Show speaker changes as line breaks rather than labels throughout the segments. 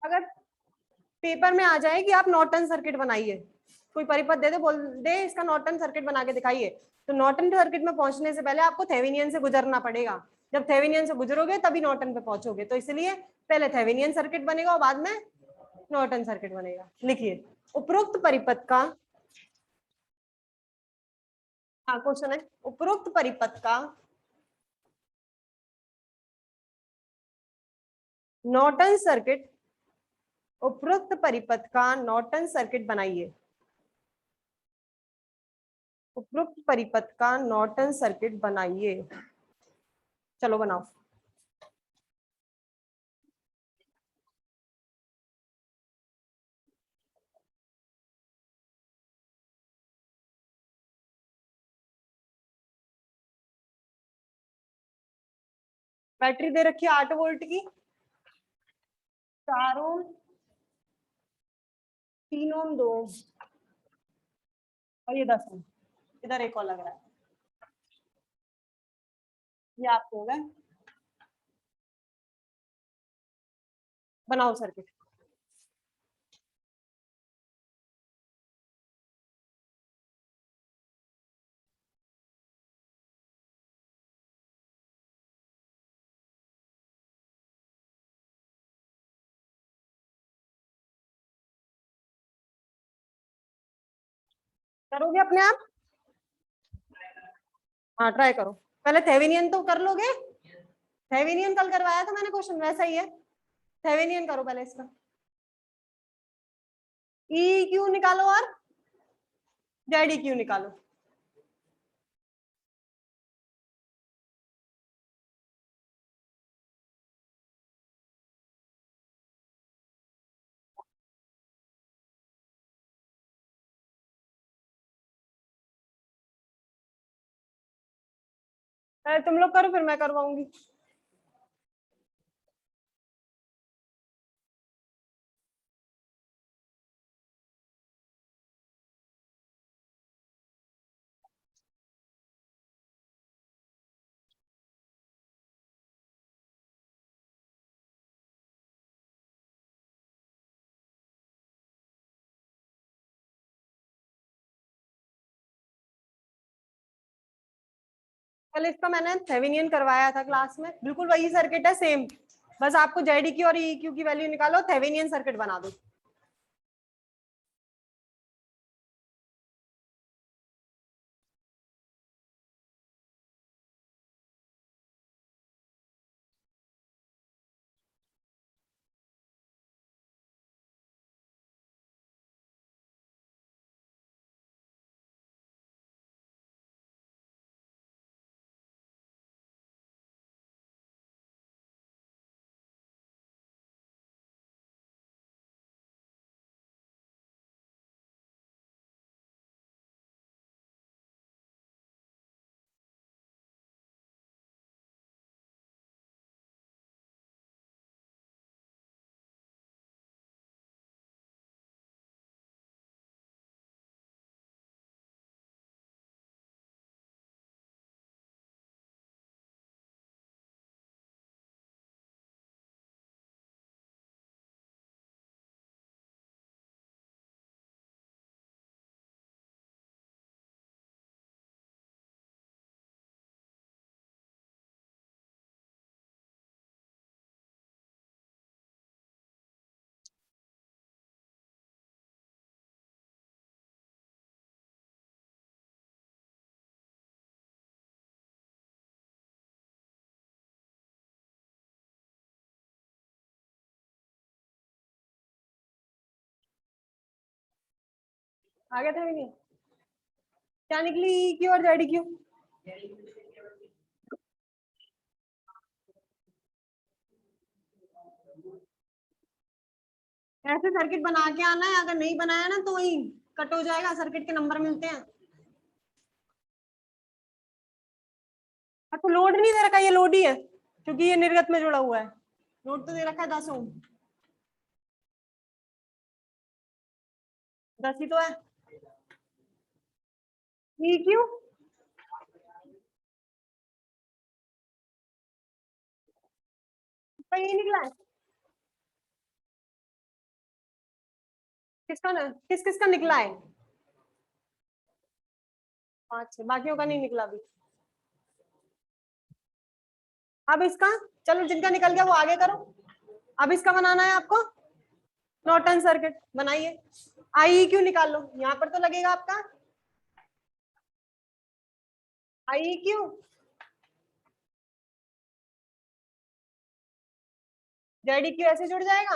अगर पेपर में आ जाए कि आप नॉर्टन सर्किट बनाइए, कोई परिपथ दे दे, बोल दे इसका नॉर्टन सर्किट बना के दिखाइए, तो नॉर्टन सर्किट में पहुंचने से पहले आपको थेवेनियन से गुजरना पड़ेगा। जब थेवेनियन से गुजरोगे तभी नॉर्टन पे पहुंचोगे, तो इसलिए पहले थेवेनियन सर्किट बनेगा और बाद में नॉर्टन सर्किट बनेगा। लिखिए, उपरोक्त परिपथ का, हाँ क्वेश्चन है, उपरोक्त परिपथ का नॉर्टन सर्किट, उपरोक्त परिपथ का नॉर्टन सर्किट बनाइए। उपरोक्त परिपथ का नॉर्टन सर्किट बनाइए। चलो बनाओ। बैटरी दे रखी है 8 वोल्ट की, 4 ओम, 3 ओम, 2 ओम, और ये 10 ओम। इधर एक और लग रहा है, ये आपको होगा। बनाओ सर्किट। करोगे अपने आप? हाँ ट्राई करो, पहले थेवेनियन तो कर लोगे। थेवेनियन कल करवाया था मैंने, क्वेश्चन वैसा ही है। थेवेनियन करो पहले इसका, ई क्यू निकालो और जेड ई क्यू निकालो। पहले तुम लोग करो फिर मैं करवाऊंगी। कल इसका मैंने थेवेनियन करवाया था क्लास में, बिल्कुल वही सर्किट है सेम, बस आपको जेड की और ई क्यू की वैल्यू निकालो, थेवेनियन सर्किट बना दो। आ गया थेवेनियन, क्या निकली ई क्यू और जेड क्यू। ऐसे सर्किट बना के आना है, अगर नहीं बनाया ना तो वही कट हो जाएगा, सर्किट के नंबर मिलते हैं। अच्छा लोड नहीं दे रखा, ये लोड ही है क्योंकि ये निर्गत में जुड़ा हुआ है। लोड तो दे रखा है 10 ओम, 10 ही तो है। ई क्यू तो ये निकला है, किसका किस किस का निकला है? 5 6, बाकियों का नहीं निकला अभी। अब इसका, चलो जिनका निकल गया वो आगे करो। अब इसका बनाना है आपको, नॉर्टन सर्किट बनाइए। आई क्यू निकाल लो, यहाँ पर तो लगेगा आपका आई क्यू, जेड क्यू ऐसे जुड़ जाएगा,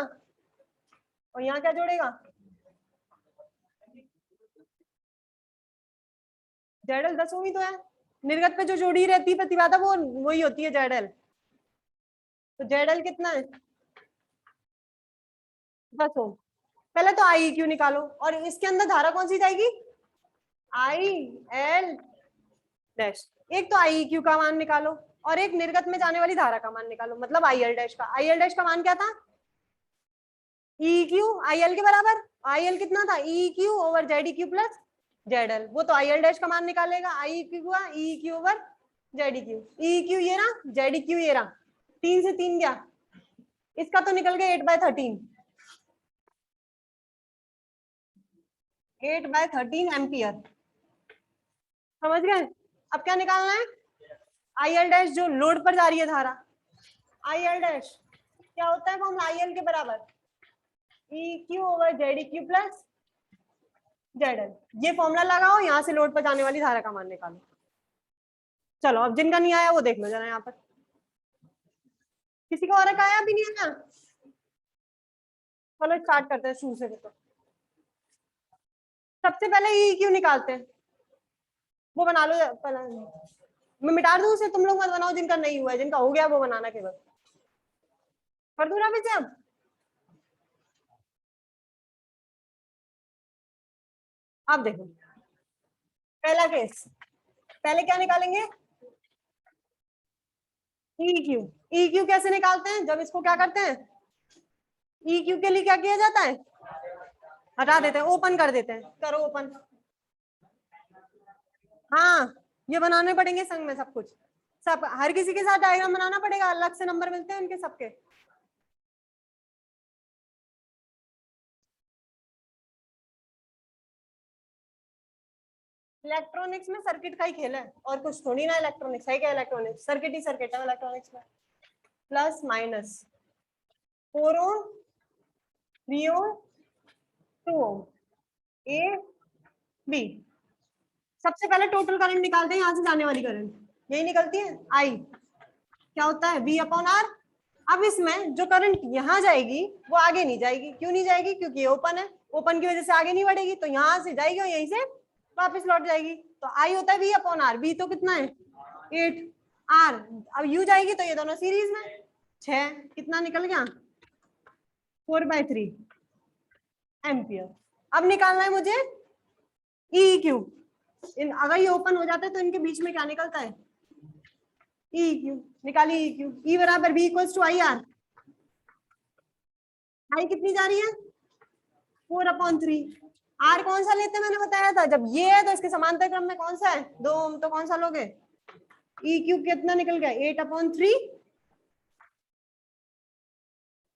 और यहाँ क्या जुड़ेगा, जेडल 10 हुई तो है, निर्गत पे जो जोड़ी रहती है प्रतिबाधा वो वही होती है जेडल। तो जेडल कितना है, 10 ओम। पहले तो आई क्यू निकालो, और इसके अंदर धारा कौन सी जाएगी, आई एल डैश। एक तो आई क्यू का मान निकालो, और एक निर्गत में जाने वाली धारा का मान निकालो, मतलब आई एल डैश का। आई एल डैश का मान क्या था, ई क्यू आई एल के बराबर। आई एल कितना था, ई Q over Z Q plus Z L. वो तो आई एल डैश का मान निकालेगा, आई क्यू हुआ ई Q over Z Q. E Q ये रहा, जेड क्यू ये रहा, 3 से 3 गया, इसका तो निकल गया 8/13, 8/13 एम्पियर। समझ गए? अब क्या निकालना है, आई एल डैश जो लोड पर जा रही है धारा, आई एल डैश क्या होता है फॉर्मूला, आई एल के बराबर ई Q over Z Q plus Z L. ये फॉर्मूला लगाओ, यहाँ से लोड पर जाने वाली धारा का मान निकालो। चलो अब जिनका नहीं आया वो देख लो जरा यहाँ पर, किसी को और का आया, भी नहीं आया? चलो स्टार्ट करते हैं शुरू से। तो सबसे पहले ई क्यू निकालते हैं, वो बना लो पहले। मैं मिटा दूं उसे, तुम लोग मत बनाओ, जिनका नहीं हुआ है, जिनका हो गया वो बनाना केवल। कर दूं ना पीछे अब देखो पहला केस, पहले क्या निकालेंगे, ई क्यू। ई क्यू कैसे निकालते हैं, जब इसको क्या करते हैं, ई क्यू के लिए क्या किया जाता है, हटा देते हैं, ओपन कर देते हैं। करो ओपन। हाँ ये बनाने पड़ेंगे संग में सब कुछ, सब हर किसी के साथ डायग्राम बनाना पड़ेगा, अलग से नंबर मिलते हैं उनके सबके। इलेक्ट्रॉनिक्स में सर्किट का ही खेल है, और कुछ थोड़ी ना। इलेक्ट्रॉनिक्स है क्या, इलेक्ट्रॉनिक्स सर्किट ही सर्किट है इलेक्ट्रॉनिक्स में। Plus minus 4 ohm, 3 ohm, 2 ohm, A B. सबसे पहले टोटल करंट निकालते हैं, यहाँ से जाने वाली करंट यही निकलती है, आई क्या होता है बी अपॉन आर। अब इसमें जो करंट यहाँ जाएगी वो आगे नहीं जाएगी, क्यों नहीं जाएगी, क्योंकि ये ओपन है, ओपन की वजह से आगे नहीं बढ़ेगी, तो यहाँ से जाएगी और यहीं से वापस लौट जाएगी। तो आई होता है बी अपॉन आर, बी तो कितना है 8, आर अब यू जाएगी तो ये दोनों सीरीज में 6, कितना निकल गया 4/3 एम्पियर। अब निकालना है मुझे ई क्यू। अगर ये ओपन हो जाता है तो इनके बीच में क्या निकलता है, ई क्यू। निकालिए ई क्यू, ई बराबर B equals to I R. I कितनी जा रही है 4/3। आर कौन सा लेते हैं, मैंने बताया था, जब ये है तो इसके समांतर क्रम में कौन सा है 2 ओम, तो कौन सा लोगे, ई क्यू कितना निकल गया 8/3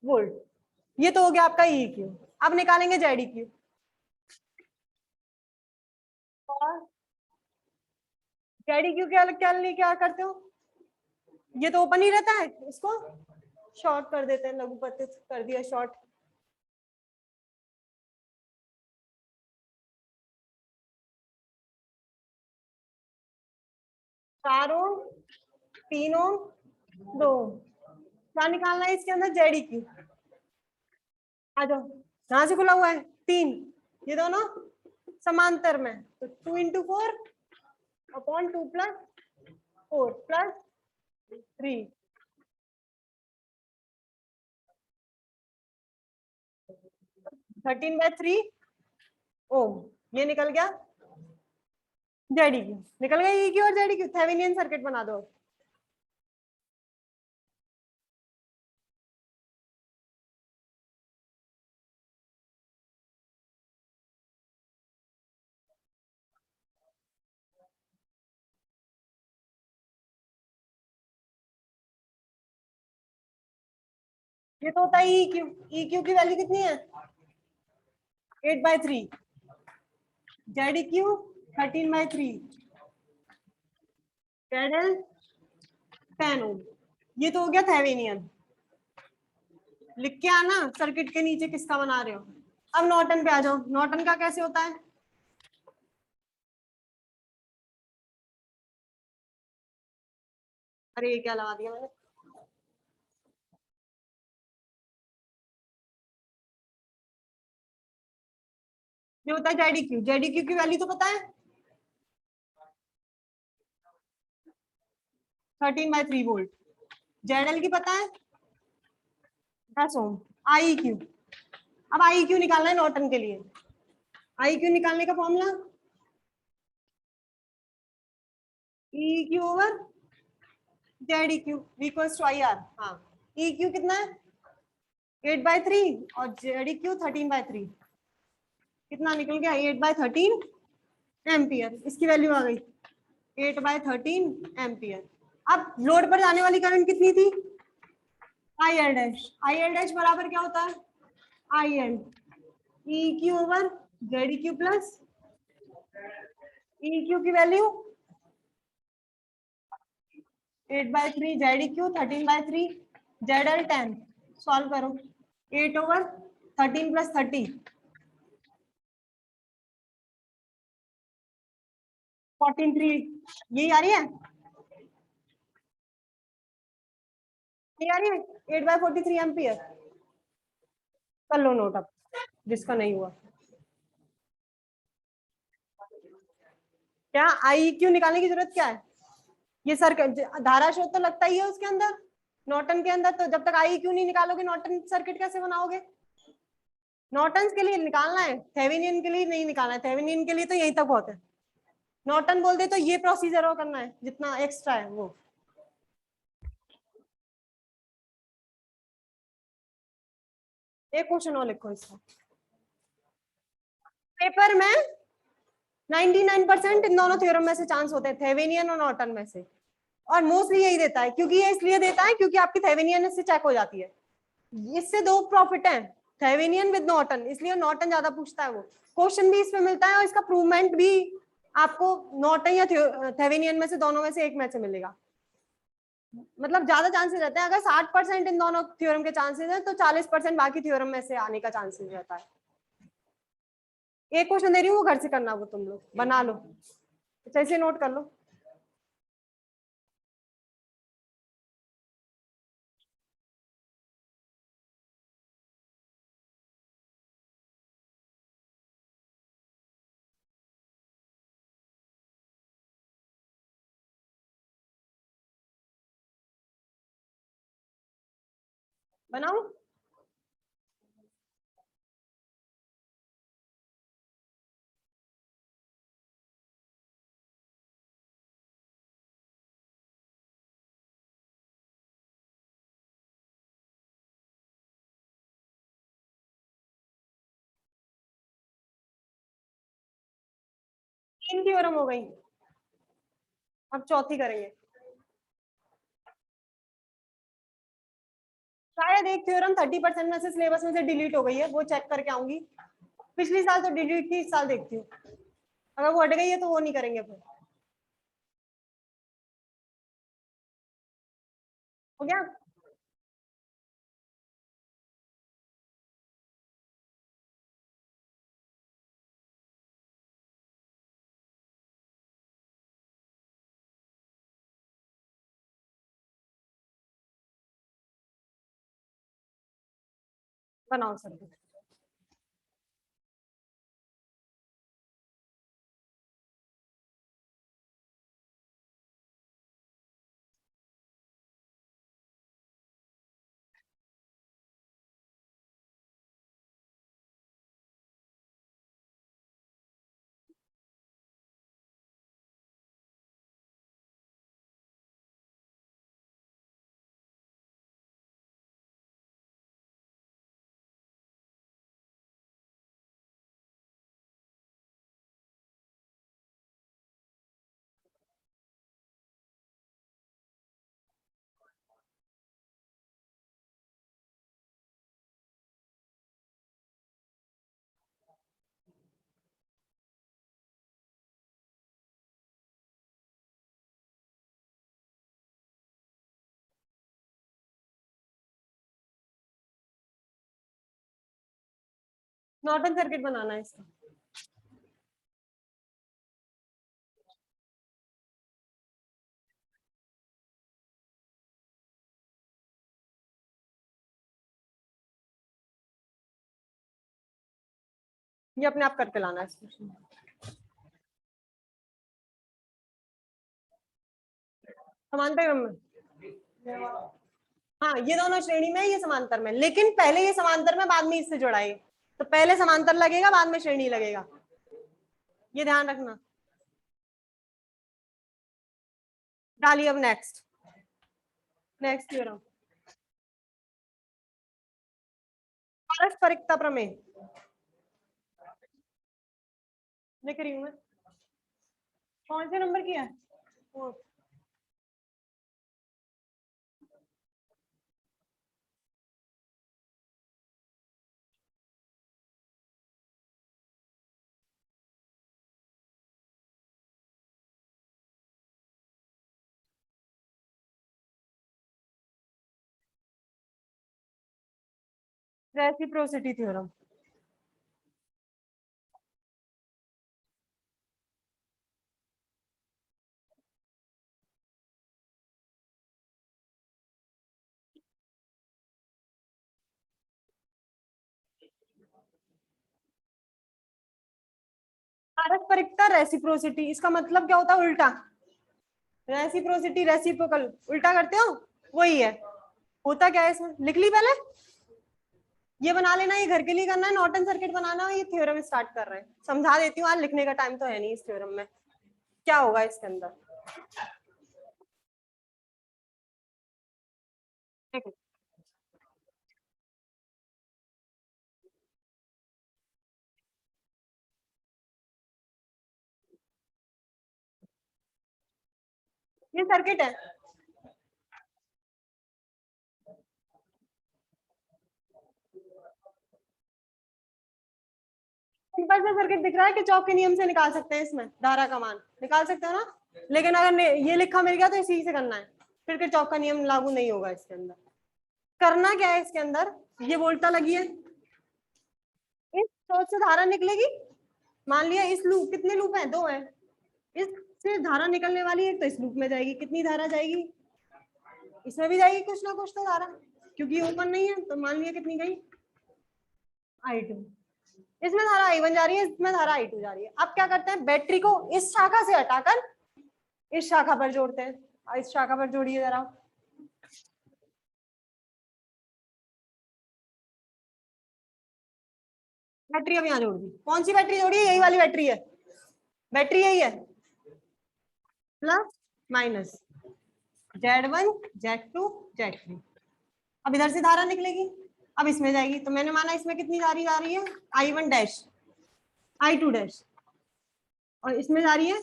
वोल्ट। ये तो हो गया आपका ई क्यू। अब निकालेंगे जेड ई क्यू। और जेड ई क्यू क्या क्या करते हो, ये तो ओपन ही रहता है, इसको शॉर्ट कर देते हैं, लघुपतित कर दिया शॉर्ट। चार ओम, 3 ओम, 2 ओम। क्या निकालना है इसके अंदर, जेड ई क्यू। आ जाओ, कहाँ से खुला हुआ है 3, ये दोनों समांतर में, तो 2 × 4/2 + 4 + 3, 13/3 ओम। ये निकल गया जेड ई क्यू, निकल गया ई क्यू और Z E Q. Thevenin circuit बना दो। ये तो होता है ई क्यू। ई क्यू की वैल्यू कितनी है 8/3, जेड क्यू 13/3, जेड एल 10 ओम। ये तो हो गया थेवेनियन। लिख के आना सर्किट के नीचे किसका बना रहे हो। अब नॉर्टन पे आ जाओ। नॉर्टन का कैसे होता है? अरे ये क्या लगा दिया मैंने। ये होता है जेडी क्यू। जेडी क्यू की वैल्यू तो पता है 13/3 वोल्ट। जेड एल की पता है 10 ओम। I Q. अब आई क्यू निकालना है नॉर्टन के लिए। आई क्यू निकालने का formula E Q over Z Q equals to I R. हाँ, ई क्यू कितना है 8/3 और जेड क्यू 13/3। कितना निकल गया 8/13 एम्पियर। इसकी वैल्यू आ गई 8/13 एम्पियर। अब लोड पर जाने वाली करंट कितनी थी? I L dash. I L dash बराबर क्या होता है? I L E Q over Z Q plus E Q की value 8/3 Z Q 13/3 Z L 10। Solve करो 8/13 + 30 14/3। यही आ रही है? यही आ रही है 8/43 एम्पियर। कर लो नोट अब जिसका नहीं हुआ। क्या आई क्यू निकालने की जरूरत क्या है? ये सर्किट धारा स्रोत तो लगता ही है उसके अंदर, नॉर्टन के अंदर। तो जब तक आई क्यू नहीं निकालोगे नॉर्टन सर्किट कैसे बनाओगे? नॉर्टन के लिए निकालना है, थेवेनियन के लिए नहीं निकालना है। थेवेनियन के लिए तो यहीं तक बहुत है। नॉर्टन बोल दे तो ये प्रोसीजर और करना है जितना एक्स्ट्रा है वो। एक क्वेश्चन और लिखो इसका। पेपर में 99% इन दोनों थ्योरम में से चांस होते हैं, थेवेनियन और नॉर्टन में से। और मोस्टली यही देता है, क्योंकि ये इसलिए देता है क्योंकि आपकी थेवेनियन से चेक हो जाती है। इससे दो प्रॉफिट है, थेवेनियन विद नॉर्टन, इसलिए नॉर्टन ज्यादा पूछता है। वो क्वेश्चन भी इसमें मिलता है और इसका प्रूवमेंट भी आपको नॉर्टन या थेवेनियन में से दोनों में से एक में से मिलेगा। मतलब ज्यादा चांसेस रहते हैं। अगर 60% इन दोनों थ्योरम के चांसेस है तो 40% बाकी थ्योरम में से आने का चांसेस रहता है। एक क्वेश्चन दे रही हूँ वो घर से करना, वो तुम लोग बना लो, अच्छा इसे नोट कर लो। बनाओ। तीन थ्योरम हो गई, अब चौथी करेंगे। शायद एक थ्योरम 30% में से सिलेबस में से डिलीट हो गई है, वो चेक करके आऊंगी। पिछली साल तो डिलीट थी, इस साल देखती हूँ। अगर वो हट गई है तो वो नहीं करेंगे फिर। हो गया। बनाओ सर। नॉर्टन सर्किट बनाना है इसका। ये अपने आप करके लाना है इसको। समांतर क्रम में, हाँ ये दोनों श्रेणी में, ये समांतर में, लेकिन पहले ये समांतर में, बाद में इससे जुड़ा है, तो पहले समांतर लगेगा, बाद में श्रेणी लगेगा, ये ध्यान रखना। डालिए अब नेक्स्ट, नेक्स्ट थ्योरम, पारस्परिकता प्रमेय लिख रही हूं मैं। कौन से नंबर की है? Reciprocity theorem. पारस्परिकता रेसिप्रोसिटी, इसका मतलब क्या होता है? उल्टा। रेसिप्रोसिटी रेसिप्रोकल, उल्टा करते हो, वही है। होता क्या है इसमें, लिख ली पहले, ये बना लेना, ये घर के लिए करना है, नॉर्टन सर्किट बनाना है, ये थ्योरम स्टार्ट कर रहे हैं। समझा देती हूँ, आज लिखने का टाइम तो है नहीं इस थ्योरम में। क्या होगा इसके अंदर, देखो ये सर्किट है, सिंपल सा सर्किट दिख रहा है कि चौक के नियम से निकाल सकते हैं, इसमें धारा का मान निकाल सकते हो ना। लेकिन अगर ये लिखा मिल गया तो इसी से करना है, फिर के चौक का नियम लागू नहीं होगा इसके अंदर। करना क्या है इसके अंदर, ये वोल्टा लगी है, इस स्रोत से धारा निकलेगी, मान लिया इस लूप, कितने लूप हैं? दो हैं, इससे धारा निकलने वाली है, तो इस लूप में जाएगी, कितनी धारा जाएगी? इसमें भी जाएगी कुछ ना कुछ तो धारा, क्योंकि ओपन नहीं है, तो मान लिया कितनी गई? I2। इसमें धारा I1 जा रही है, इसमें धारा I2 जा रही है। अब क्या करते हैं, बैटरी को इस शाखा से हटाकर इस शाखा पर जोड़ते हैं। इस शाखा पर जोड़िए जरा, बैटरी अब यहाँ जोड़ दी। कौन सी बैटरी जोड़ी है? यही वाली बैटरी है, बैटरी यही है, plus minus Z1 Z2 Z3। अब इधर से धारा निकलेगी, अब इसमें जाएगी, तो मैंने माना इसमें कितनी धारा जा रही है? I1 डैश I2 डैश, और इसमें जा रही है,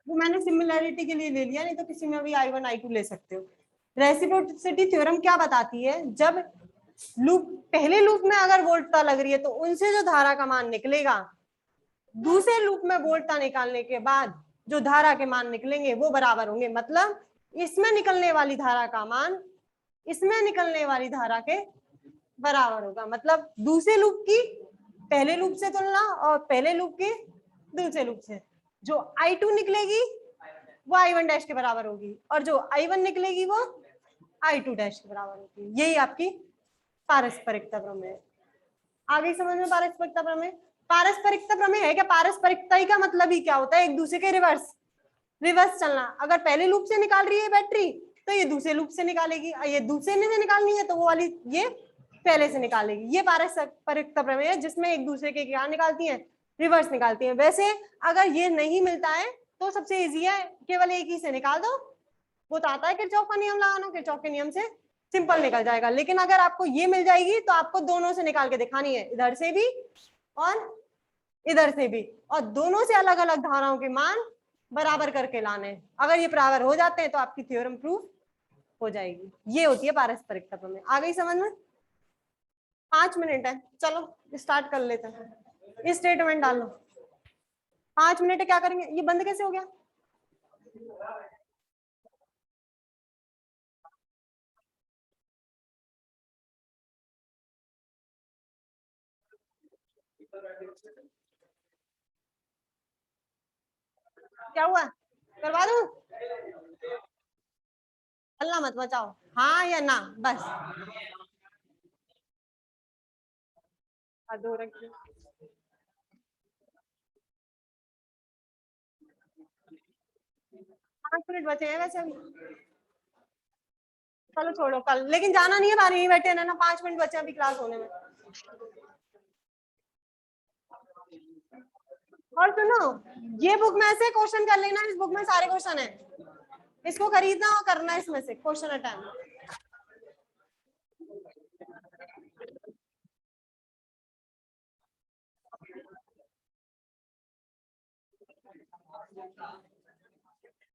वो मैंने सिमिलैरिटी के लिए ले लिया, नहीं तो किसी में भी I1 I2 ले सकते हो। रेसिप्रोसिटी थ्योरम क्या बताती है, जब लूप, पहले लूप में अगर वोल्टता लग रही है, तो उनसे जो धारा का मान निकलेगा, दूसरे लूप में वोल्टता निकालने के बाद जो धारा के मान निकलेंगे वो बराबर होंगे। मतलब इसमें निकलने वाली धारा का मान इसमें निकलने वाली धारा के बराबर होगा। मतलब दूसरे लूप की पहले लूप से तुलना, और पहले लूप की दूसरे लूप से, जो I2 निकलेगी वो I1 डैश के बराबर होगी, और जो I1 निकलेगी वो I2 डैश के बराबर होगी। यही आपकी पारस्परिकता प्रमेय। आगे समझ में पारस्परिकता प्रमेय, पारस्परिकता प्रमेय है क्या? पारस्परिकता ही का मतलब ही क्या होता है? एक दूसरे के रिवर्स, रिवर्स चलना। अगर पहले लूप से निकाल रही है बैटरी, तो ये दूसरे लूप से निकालेगी, ये दूसरे से निकालनी है तो वो वाली ये पहले से निकालेगी। ये पारस्परिकता प्रमेय है, जिसमें एक दूसरे के क्या निकालती है? रिवर्स निकालती है। वैसे अगर ये नहीं मिलता है तो सबसे इजी है, केवल एक ही से निकाल दो, वो तो आता है किरचॉफ का नियम लगाना, किरचॉफ के नियम से सिंपल निकल जाएगा। लेकिन अगर आपको ये मिल जाएगी तो आपको दोनों से निकाल के दिखानी है, इधर से भी और इधर से भी, और दोनों से अलग अलग धाराओं के मान बराबर करके लाने हैं। अगर ये बराबर हो जाते हैं तो आपकी थ्योरम प्रूफ हो जाएगी। ये होती है पारस्परिकता प्रमेय। आ गई समझ में? 5 मिनट है, चलो स्टार्ट कर लेते हैं। स्टेटमेंट डाल लो। 5 मिनट क्या करेंगे? ये बंद कैसे हो गया? क्या हुआ, करवा दूं? हल्ला मत मचाओ, हाँ या ना, बस। दो रखी, 5 मिनट बचे हैं वैसे अभी। चलो छोड़ो, कल लेकिन जाना नहीं है, बाहर यहीं बैठे रहना, 5 मिनट बचे अभी क्लास होने में। और सुनो, ये बुक में से क्वेश्चन कर लेना, इस बुक में सारे क्वेश्चन है, इसको खरीदना और करना है इसमें से क्वेश्चन अटेम्प्ट।